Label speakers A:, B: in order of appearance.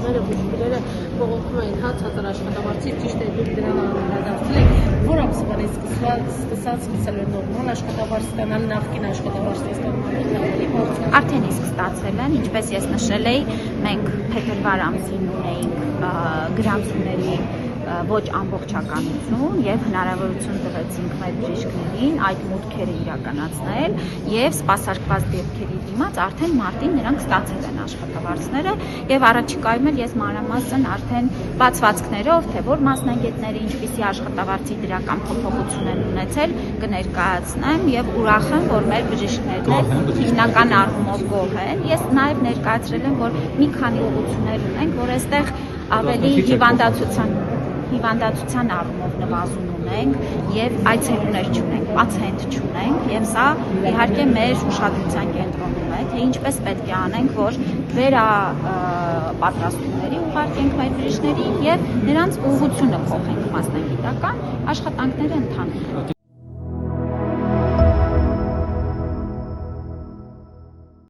A: աշխատողները, բուժումները բողոքում էին հացածր աշխատավարձից, ճիշտ է դուք դրան անդրադարձել եք, որ ամսվանից սկսել են նորմալ աշխատավարձ ստանալ, նախկին աշխատավարձը ստանալ։
B: Արդեն իսկ ստացել են, ինչպես ես նշել էի, մենք փետրվար ամսին ունեինք գրանցումների ոչ ամբողջականություն եւ հնարավորություն տվեցինք մեր բժիշկներին այդ մուտքերը իրականացնել եւ սպասարկված դեպքերի դիմաց արդեն մարտին նրանք ստացել են աշխատավարձները եւ առաջիկայում էլ ես մանրամասն արդեն բացվածքներով թե որ մասնագետները ինչպիսի աշխատավարձի դրական փոփոխություն են ունեցել կներկայացնեմ եւ ուրախ եմ որ մեր բժիշկներն հիմնական առումով գոհ են ես նաեւ ներկայացրել եմ որ մի քանի ուղղություններ ունենք որ այստեղ ավելի հիվանդացության առումով նվազում ունենք եւ այցելուներ չունենք, պացիենտ չունենք եւ սա իհարկե մեր ուշադրության կենտրոնում է, թե ինչպես պետք է անենք, որ վերապատրաստումների ուղարկենք մեր բժիշկներին եւ նրանց ուղղությունը փոխենք մասնագիտական աշխատանքները ընթանում են։